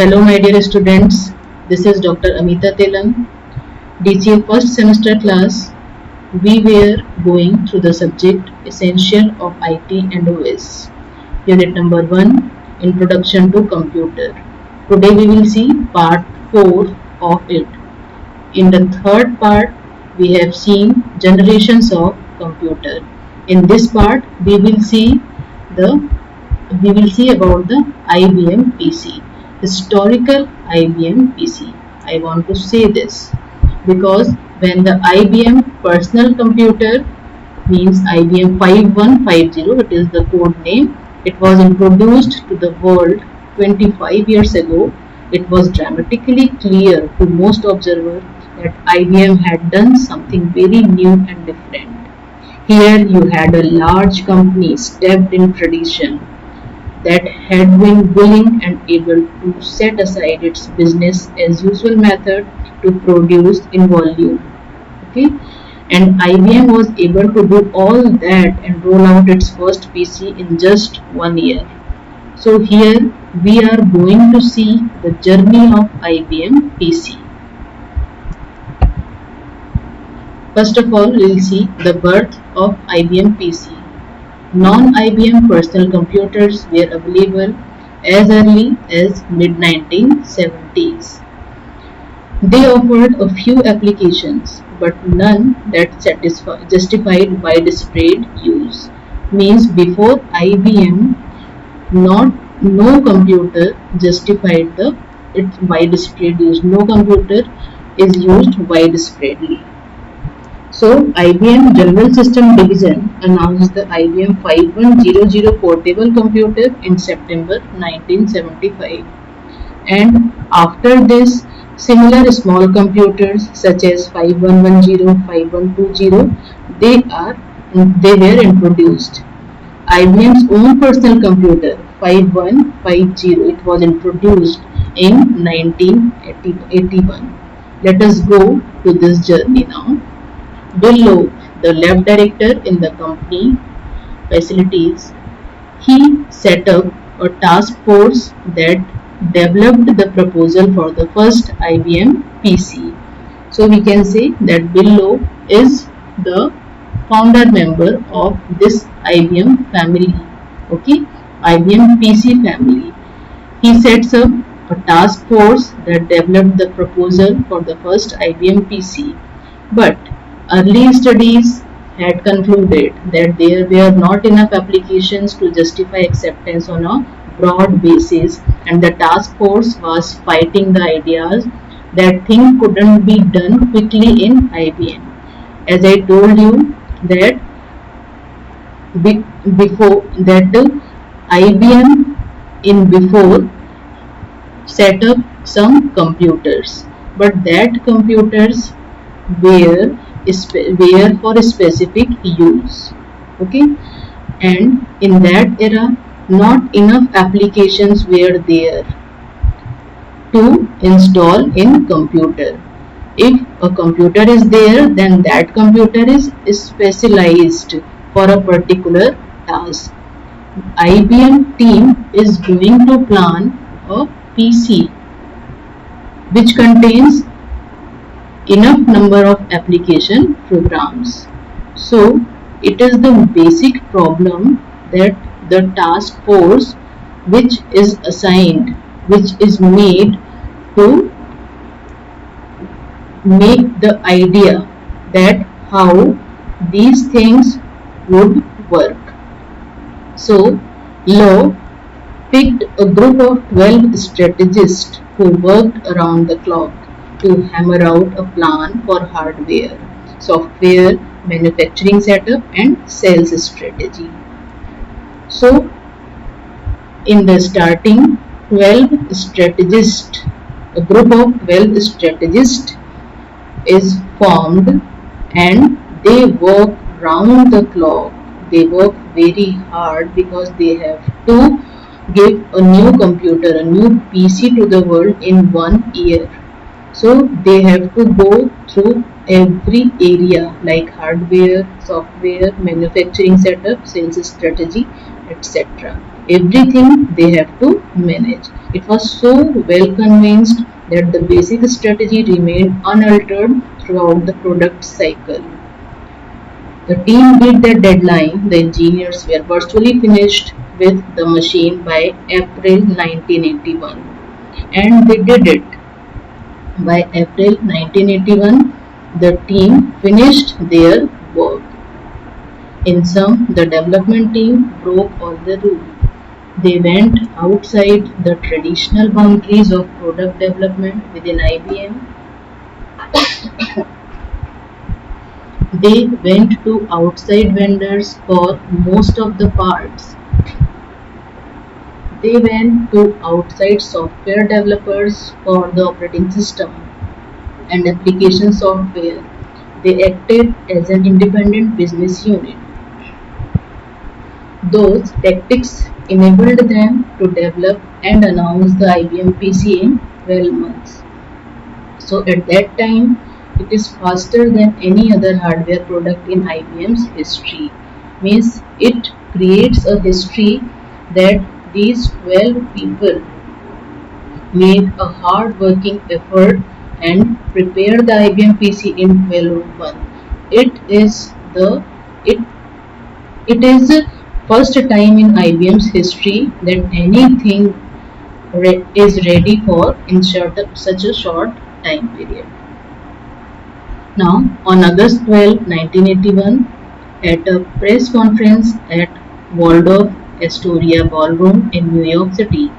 Hello, my dear students. This is Dr. Amita Telang, DCA first semester class. We were going through the subject Essential of IT and OS. Unit number 1, Introduction to Computer. Today we will see part 4 of it. In the third part, we have seen generations of computer. In this part, the we will see about the IBM PC, historical IBM PC. I want to say this because when the IBM personal computer means IBM 5150, it is the code name, it was introduced to the world 25 years ago. It was dramatically clear to most observers that IBM had done something very new and different. Here you had a large company steeped in tradition that had been willing and able to set aside its business as usual method to produce in volume. Okay, and IBM was able to do all that and roll out its first PC in just 1 year. So here we are going to see the journey of IBM PC. First of all, we will see the birth of IBM PC. Non-IBM personal computers were available as early as mid-1970s. They offered a few applications, but none that justified widespread use. Means before IBM, no computer justified its widespread use. No computer is used widespreadly. So, IBM General System Division announced the IBM 5100 portable computer in September 1975. And after this, similar small computers such as 5110, 5120, they were introduced. IBM's own personal computer 5150, it was introduced in 1981. Let us go to this journey now. Bill Lowe, the lab director in the company facilities, he set up a task force that developed the proposal for the first IBM PC. So we can say that Bill Lowe is the founder member of this IBM family. Okay, IBM PC family. He sets up a task force that developed the proposal for the first IBM PC. But early studies had concluded that there were not enough applications to justify acceptance on a broad basis, and the task force was fighting the ideas that things couldn't be done quickly in IBM. As I told you that before that IBM in before set up some computers, but that computers were for a specific use. Okay, and in that era not enough applications were there to install in computer. If a computer is there, then that computer is specialized for a particular task. IBM team is going to plan a PC which contains enough number of application programs. So it is the basic problem that the task force which is assigned, which is made to make the idea that how these things would work. So Lowe picked a group of 12 strategists who worked around the clock to hammer out a plan for hardware, software, manufacturing setup and sales strategy. So in the starting 12 strategists, a group of 12 strategists is formed and they work round the clock. They work very hard because they have to give a new computer, a new PC to the world in 1 year. So they have to go through every area like hardware, software, manufacturing setup, sales strategy, etc. everything they have to manage. It was so well convinced that the basic strategy remained unaltered throughout the product cycle. The team beat their deadline. The engineers were virtually finished with the machine by April 1981. And they did it. By April 1981, the team finished their work. In sum, the development team broke all the rules. They went outside the traditional boundaries of product development within IBM. They went to outside vendors for most of the parts. They went to outside software developers for the operating system and application software. They acted as an independent business unit. Those tactics enabled them to develop and announce the IBM PC in 12 months. So at that time, it is faster than any other hardware product in IBM's history. Means it creates a history that these 12 people made a hard working effort and prepared the IBM PC in 1201. It is the it it is the first time in IBM's history that anything is ready for in such a short time period. Now, on August 12, 1981, at a press conference at Waldorf Astoria Ballroom in New York City,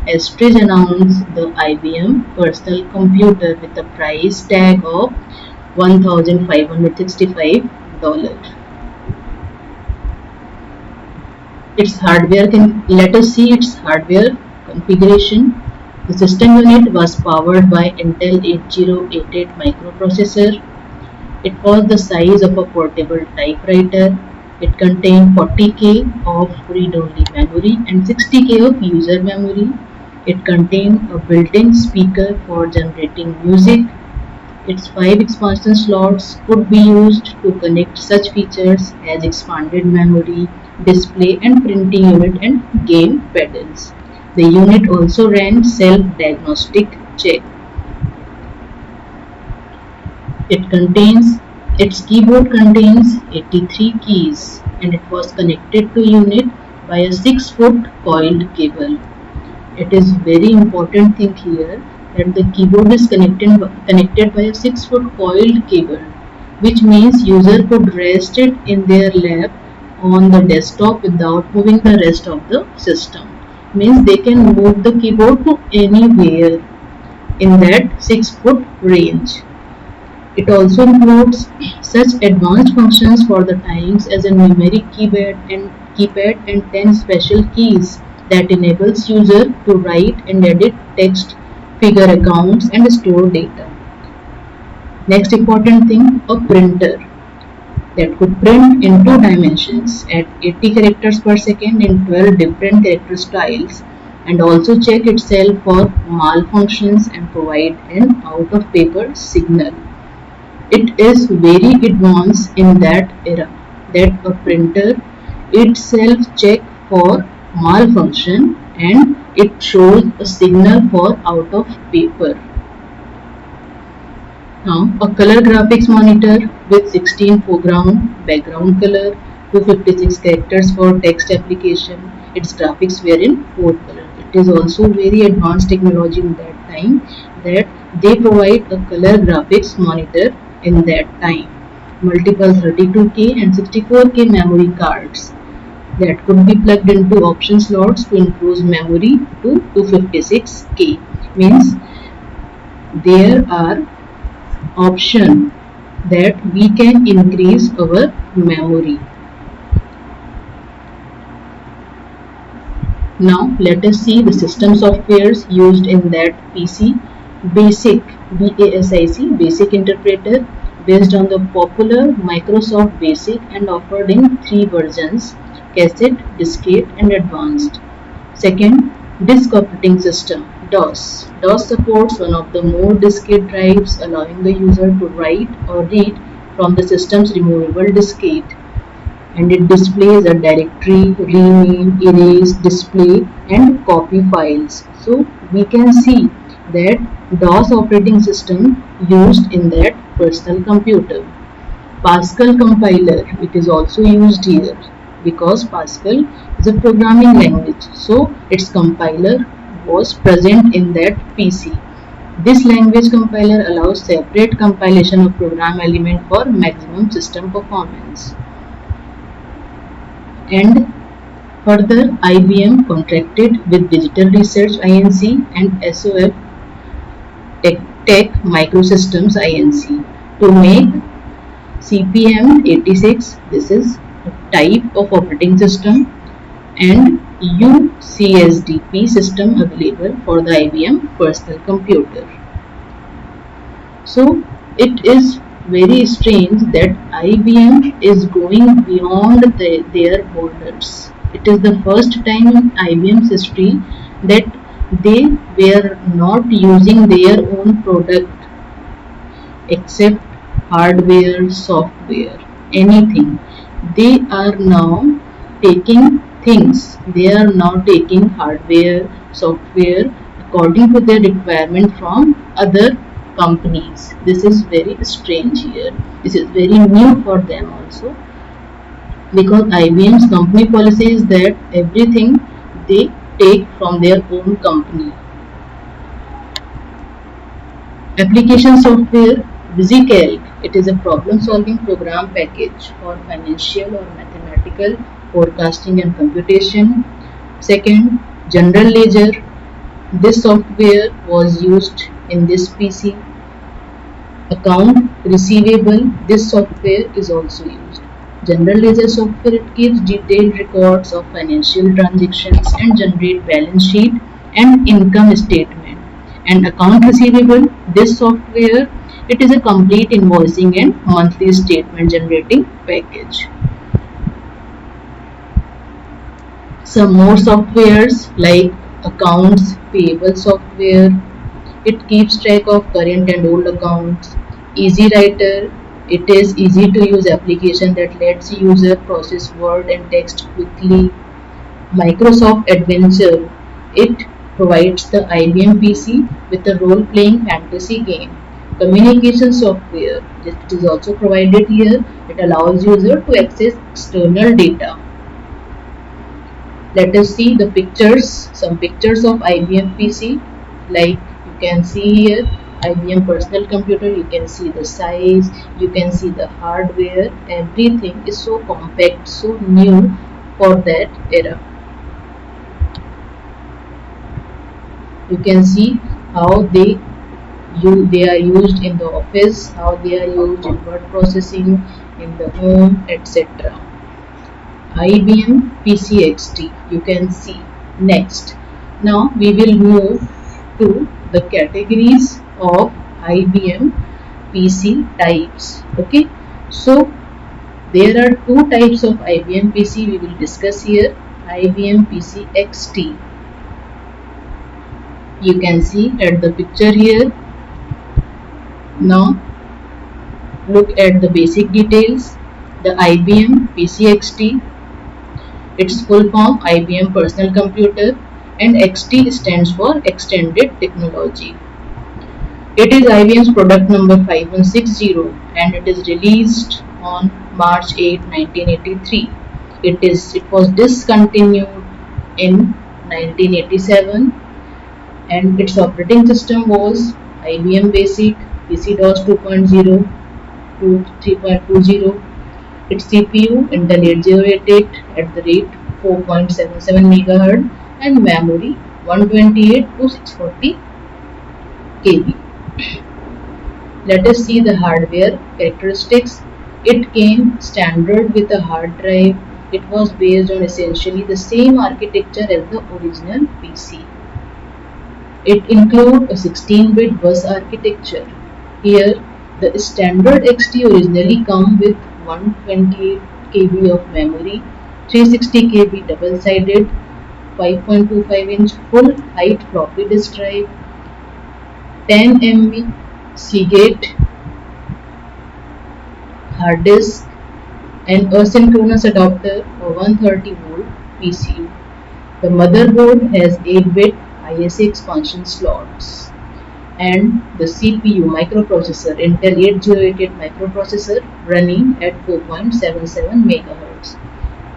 Estridge announced the IBM personal computer with a price tag of $1,565. Its hardware let us see its hardware configuration. The system unit was powered by Intel 8088 microprocessor. It was the size of a portable typewriter. It contained 40K of read-only memory and 60K of user memory. It contained a built-in speaker for generating music. Its 5 expansion slots could be used to connect such features as expanded memory, display and printing unit and game pedals. The unit also ran self-diagnostic check. Its keyboard contains 83 keys and it was connected to unit by a 6-foot coiled cable. It is very important thing here that the keyboard is connected by a 6-foot coiled cable, which means user could rest it in their lap on the desktop without moving the rest of the system. Means they can move the keyboard to anywhere in that 6-foot range. It also includes such advanced functions for the times as a numeric keypad and 10 special keys that enables user to write and edit text, figure accounts and store data. Next important thing, a printer that could print in 2 dimensions at 80 characters per second in 12 different character styles and also check itself for malfunctions and provide an out of paper signal. It is very advanced in that era that a printer itself check for malfunction and it shows a signal for out of paper. Now, a color graphics monitor with 16 foreground, background color, 256 characters for text application. Its graphics were in 4 colors. It is also very advanced technology in that time that they provide a color graphics monitor in that time. Multiple 32K and 64K memory cards that could be plugged into option slots to increase memory to 256K. Means there are option that we can increase our memory. Now let us see the system softwares used in that PC. BASIC, BASIC, Basic Interpreter, based on the popular Microsoft Basic and offered in 3 versions: cassette, diskette and advanced. Second, Disk Operating System, DOS. DOS supports one of the more diskette drives, allowing the user to write or read from the system's removable diskette. and it displays a directory, rename, erase, display and copy files. So we can see that DOS operating system used in that personal computer. Pascal compiler, it is also used here because Pascal is a programming language, so its compiler was present in that PC. This language compiler allows separate compilation of program element for maximum system performance. And further, IBM contracted with Digital Research Inc. and SOF Tech Microsystems Inc. to make CPM86. This is a type of operating system, and UCSDP system available for the IBM personal computer. So it is very strange that IBM is going beyond their borders. It is the first time in IBM's history that they were not using their own product except hardware, software, anything. They are now taking things. They are now taking hardware, software according to their requirement from other companies. This is very strange here. This is very new for them also, because IBM's company policy is that everything they take from their own company. Application software VisiCalc. It is a problem-solving program package for financial or mathematical forecasting and computation. Second, General Ledger. This software was used in this PC. Account receivable. This software is also used. General Ledger software, it keeps detailed records of financial transactions and generate balance sheet and income statement. And account receivable, this software, it is a complete invoicing and monthly statement generating package. Some more softwares like accounts payable software, it keeps track of current and old accounts. Easy Writer, it is easy to use application that lets user process word and text quickly. Microsoft Adventure, it provides the IBM PC with a role-playing fantasy game. Communication software, it is also provided here. It allows user to access external data. Let us see the pictures, some pictures of IBM PC. Like you can see here, IBM personal computer, you can see the size, you can see the hardware, everything is so compact, so new for that era. You can see how they are used in the office, how they are used in word processing, in the home, etc. IBM PCXT, you can see. Next, now we will move to the categories of IBM PC types. Okay, so there are two types of IBM PC we will discuss here. IBM PC XT, you can see at the picture here. Now look at the basic details. The IBM PC XT, its full form IBM personal computer, and XT stands for extended technology. It is IBM's product number 5160 and it is released on March 8, 1983. It was discontinued in 1987 and its operating system was IBM Basic, PC-DOS 2.0 to 3.20. Its CPU Intel 8088 at the rate 4.77 MHz and memory 128 to 640 KB. Let us see the hardware characteristics. It came standard with a hard drive. It was based on essentially the same architecture as the original PC. It included a 16-bit bus architecture. Here, the standard XT originally come with 128 KB of memory, 360 KB double-sided, 5.25-inch full height floppy disk drive, 10 MB Seagate hard disk, an asynchronous adapter for 130-volt PCU. The motherboard has 8-bit ISA expansion slots, and the CPU microprocessor Intel 8088 microprocessor running at 4.77 MHz,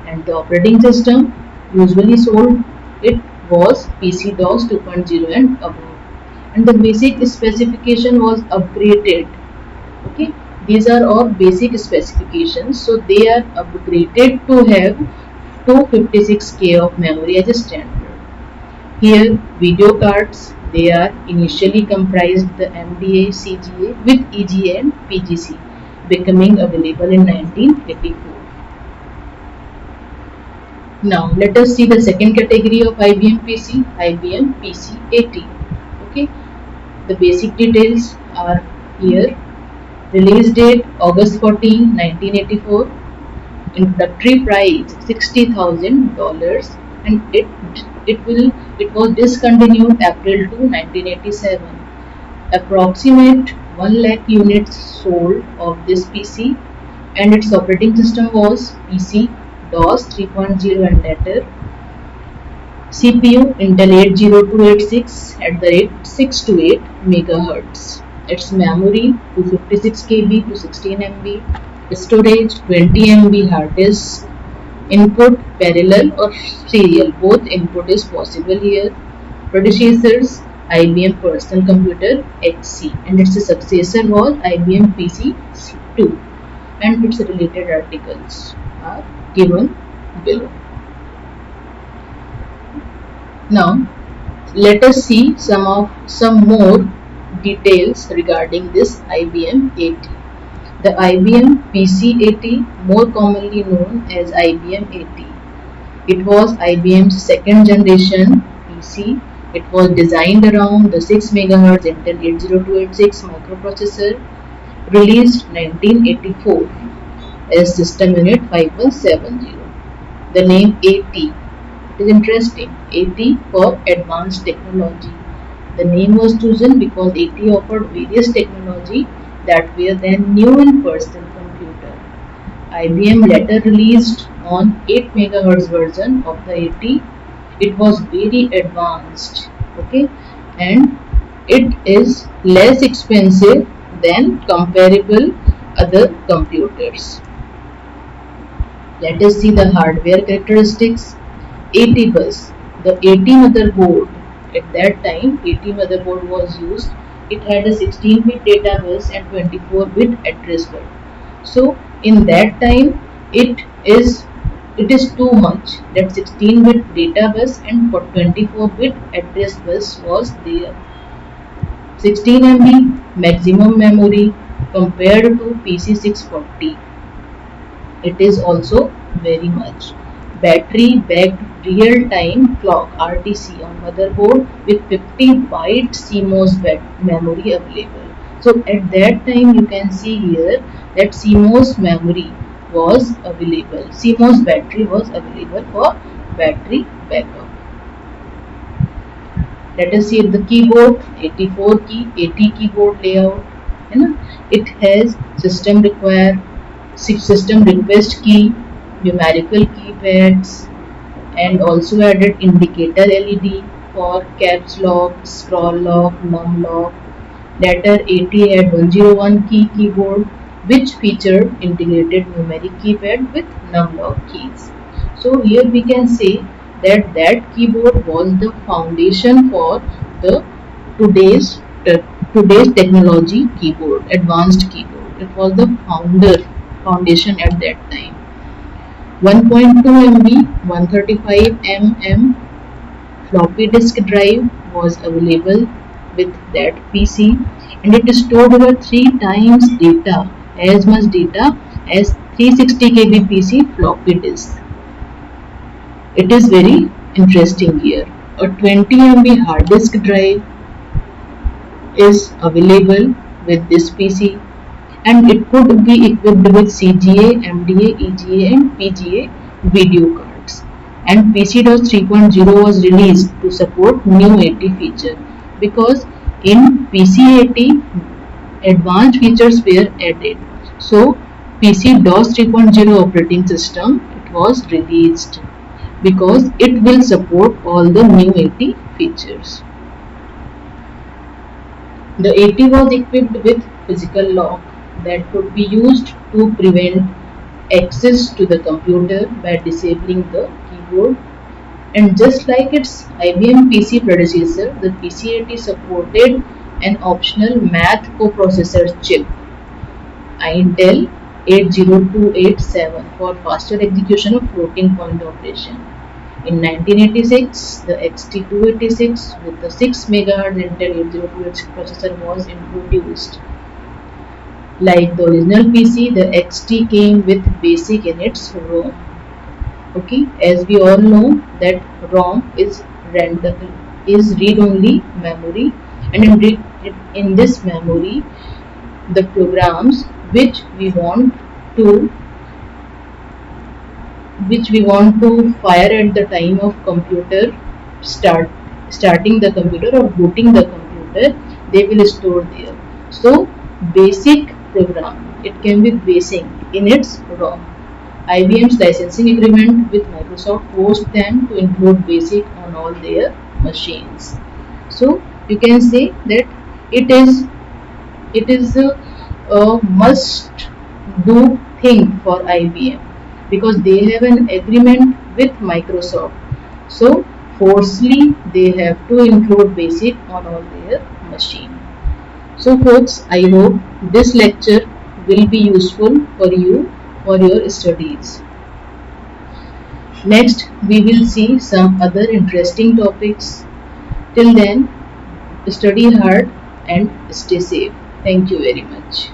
and the operating system usually sold it was PC-DOS 2.0 and above, and the basic specification was upgraded. Okay, these are all basic specifications, so they are upgraded to have 256K of memory as a standard. Here video cards, they are initially comprised the MDA, CGA with EGA and PGC, becoming available in 1984. Now let us see the second category of IBM PC, IBM PC 80. Okay, the basic details are here. Release date August 14, 1984. Introductory price $60,000, and it was discontinued April 2, 1987. Approximate 1 lakh units sold of this PC, and its operating system was PC DOS 3.0 and later. CPU Intel 80286 at the rate 6 to 8 MHz. Its memory 256 KB to 16 MB. Storage 20 MB hard disk. Input parallel or serial, both input is possible here. Predecessors IBM Personal Computer XC, and its successor was IBM PC 2, and its related articles are given below. Now let us see some more details regarding this IBM 80. The IBM PC 80, more commonly known as IBM 80. It was IBM's second generation PC. It was designed around the 6 MHz Intel 80286 microprocessor, released 1984 as System Unit 5170. The name 80, it is interesting, 80 for advanced technology. The name was chosen because 80 offered various technology that were then new in personal computer. IBM later released on 8 MHz version of the 80. It was very advanced, okay, and it is less expensive than comparable other computers. Let us see the hardware characteristics. 80 bus, the 80 motherboard, at that time 80 motherboard was used. It had a 16-bit data bus and 24-bit address bus. So in that time it is too much that 16-bit data bus and 24-bit address bus was there. 16 MB maximum memory compared to PC 640. It is also very much. Battery backed real time clock RTC on motherboard with 50 byte CMOS memory available. So at that time you can see here that CMOS memory was available. CMOS battery was available for battery backup. Let us see the keyboard. 84 key, 80 keyboard layout. It has system request key, numerical keypads, and also added indicator LED for caps lock, scroll lock, num lock. Later 80 had 101 key keyboard, which featured integrated numeric keypad with num lock keys. So here we can say that keyboard was the foundation for the today's technology keyboard, advanced keyboard. It was the foundation at that time. 1.2 MB 135 mm floppy disk drive was available with that PC, and it stored over 3 times data, as much data as 360 KB PC floppy disk. It is very interesting here. A 20 MB hard disk drive is available with this PC, and it could be equipped with CGA, MDA, EGA and PGA video cards. And PC-DOS 3.0 was released to support new 80 feature, because in PC 80 advanced features were added. So PC DOS 3.0 operating system, it was released because it will support all the new 80 features. The 80 was equipped with physical lock that could be used to prevent access to the computer by disabling the keyboard. And just like its IBM PC predecessor, the PC-80 supported an optional math coprocessor chip, Intel 80287, for faster execution of floating point operation. In 1986, the XT286 with the 6 MHz Intel 8028 processor was introduced. Like the original PC, the XT came with BASIC in its ROM. Okay, as we all know that ROM is read-only memory, and in this memory, the programs which we want to fire at the time of computer starting the computer or booting the computer, they will store there. So basic program, it came with basic in its ROM. IBM's licensing agreement with Microsoft forced them to include basic on all their machines. So you can say that it is a must do thing for IBM because they have an agreement with Microsoft. So forcefully they have to include basic on all their machine. So folks, I hope this lecture will be useful for you for your studies. Next we will see some other interesting topics. Till then, study hard and stay safe. Thank you very much.